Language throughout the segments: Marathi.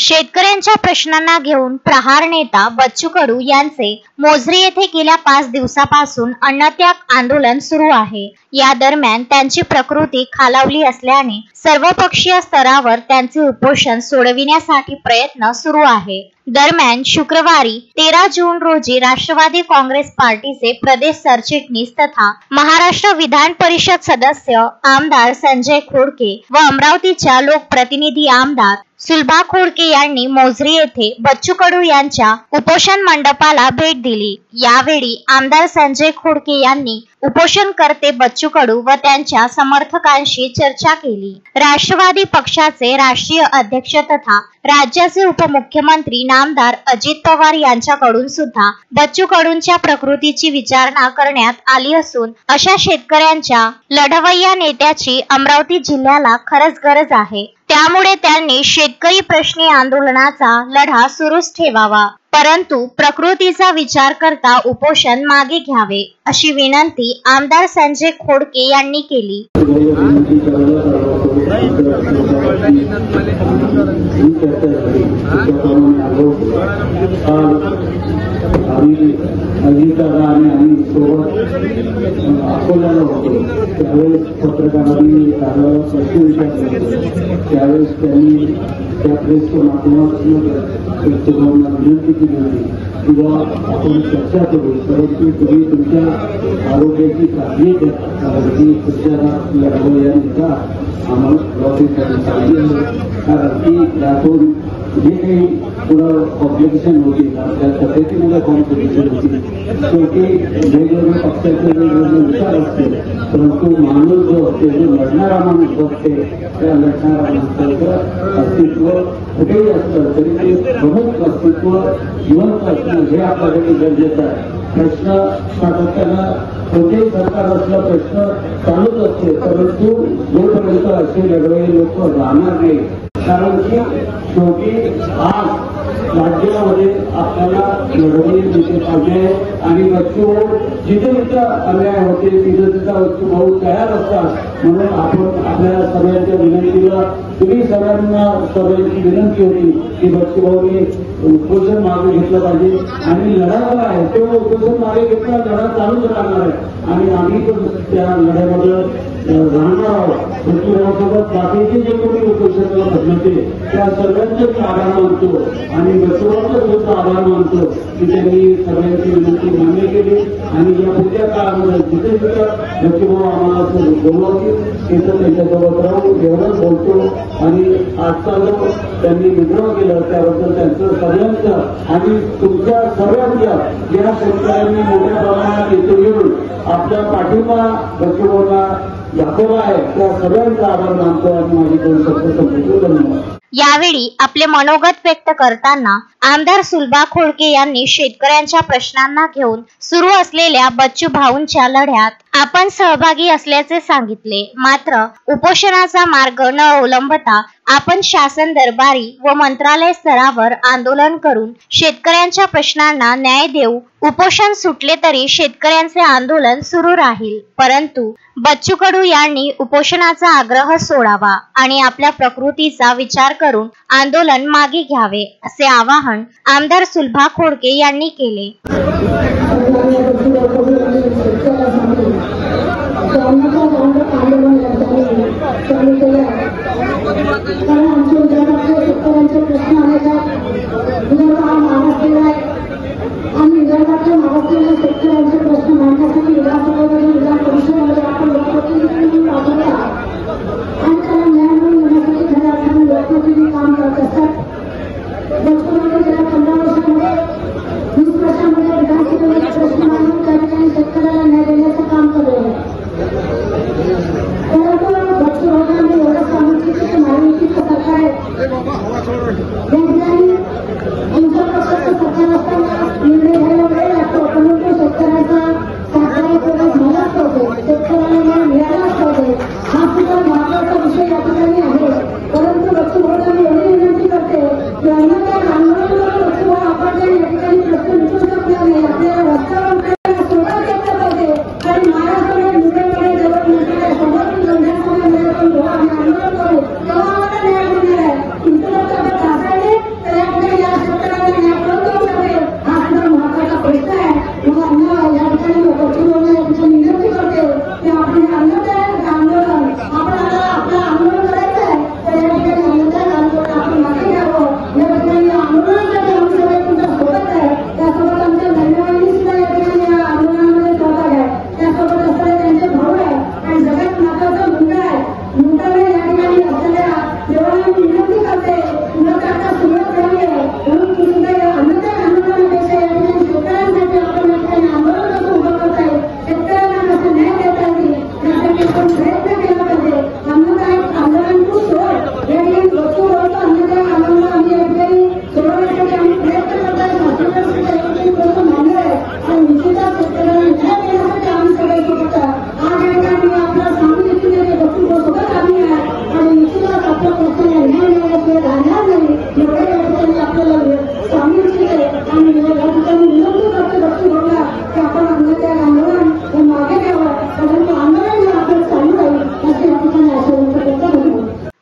शेतकऱ्यांच्या प्रश्नांना घेऊन प्रहार नेता बच्चू कडू यांचे मोझरी येथे गेल्या 5 दिवसापासून अन्नत्याग आंदोलन सुरू आहे। या दरम्यान त्यांची प्रकृती खालावली असल्याने सर्वपक्षीय स्तरावर त्यांचे उपोषण सोडविण्यासाठी प्रयत्न सुरू आहे। दरम्यान शुक्रवारी 13 जून रोजी राष्ट्रवादी काँग्रेस पार्टीचे प्रदेश सरचिटणीस तथा महाराष्ट्र विधान परिषद सदस्य आमदार संजय खोडके व अमरावतीच्या लोकप्रतिनिधी आमदार सुलभा खोडके यांनी मोझरी येथे बच्चू कडू यांच्या उपोषण मंडपाला भेट दिली। यावेळी आमदार संजय खोडके यांनी उपोषणकर्ते बच्चू कडू व त्यांच्या समर्थकांशी चर्चा केली। राष्ट्रवादी पक्षाचे राष्ट्रीय अध्यक्ष तथा राज्याचे उपमुख्यमंत्री नामदार अजित पवार यांच्याकडून सुद्धा बच्चू कडूंच्या प्रकृतीची विचारणा करण्यात आली असून अशा शेतकऱ्यांच्या लढवय्या नेत्याची अमरावती जिल्ह्याला खरंच गरज आहे। त्यामुळे त्यांनी शेतकरी प्रश्नी आंदोलनाचा लढा सुरूच ठेवावा, परंतु प्रकृतीचा विचार करता उपोषण मागे घ्यावे अशी विनंती आमदार संजय खोडके यांनी केली। अकोल्याला होतो त्यावेळेस पत्रकारांनी प्रश्न विचारले, त्यावेळेस त्यांनी त्या प्रेसच्या माध्यमातून विनंती केली होती किंवा आपण चर्चा करू, परंतु तुम्ही तुमच्या आरोग्याची काळजी घ्या, कारण तुमच्या लढवय्या नेता आम्हाला लॉबीसाठी सांगितलं, कारण की यातून जे काही पुढं कॉम्प्लिकेशन होती त्या पद्धतीमध्ये कॉम्प्लिकेशन होती, शेवटी वेगवेगळ्या पक्षाचे वेगवेगळे विचार असते, परंतु माणूस जो असते, जो लढणारा माणूस असते, त्या लढणारा माणसाचं अस्तित्व कुठेही असतं तरी ते प्रमुख अस्तित्व जिवंत असणं हे आपल्यासाठी गरजेचं आहे। प्रश्न सातत्यानं कोणतेही सरकार असला प्रश्न चालूच असते, परंतु जोपर्यंत असे लढवय्ये लोक राहणार नाही, कारण की शेवटी आज राज्यामध्ये आपल्याला लढवय्ये नेते पाहिजे आणि बच्चू जिथे जिथं अन्याय होते तिथं तिथं बच्चू भाऊ तयार असतात। म्हणून आपण आपल्या सगळ्यांच्या विनंतीला तुम्ही सगळ्यांची विनंती होती की बच्चू भाऊनी उपोषण मागे घेतलं पाहिजे आणि लढा आहे तो उपोषण मागे घेतला, लढा चालूच राहणार आहे आणि आम्ही पण त्या लढ्यामध्ये राहणार आहोत। बच्चू भाऊसोबत बाकीचे जे कोणी उपोषणाला बदलते त्या सर्वांचेच आभार मानतो आणि बच्चू भाऊचा सुद्धा आभार मानतो की त्यांनी सगळ्यांची विनंती मान्य केली आणि या पुढच्या काळामध्ये जिथे जिथं बच्चू भाऊ आम्हाला बोलवतील तिथं त्यांच्यासोबत राहू एवढंच बोलतो। आणि आजचा जो त्यांनी विद्रोह केला त्याबद्दल त्यांचं सगळ्यांचं आणि तुमच्या सर्वांच्या या शेतकऱ्यांनी मोठ्या प्रमाणात इथे येऊन आपला पाठिंबा बच्चू भाऊला दाखवला आहे त्या सगळ्यांचा आभार मानतो आणि माझी 2 शब्द संपवतो। धन्यवाद। यावेळी आपले मनोगत व्यक्त करताना आमदार सुलभा खोडके यांनी शेतकऱ्यांच्या प्रश्नांना घेऊन सुरू असलेल्या बच्चू भाऊंच्या लढ्यात आपण सहभागी असल्याचे सांगितले। मात्र उपोषणाचा मार्ग न अवलंबता आपण शासन दरबारी व मंत्रालय स्तरावर आंदोलन करून शेतकऱ्यांच्या प्रश्नांना न्याय देऊ। उपोषण सुटले तरी शेतकऱ्यांचे आंदोलन सुरू राहील, परंतु बच्चू कडू यांनी उपोषणाचा आग्रह सोडावा आणि आपल्या प्रकृतीचा विचार करून आंदोलन मागे घ्यावे असे आवाहन आमदार सुलभा खोडके यांनी केले।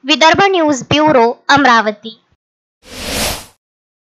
Vidarbha news bureau, Amravati.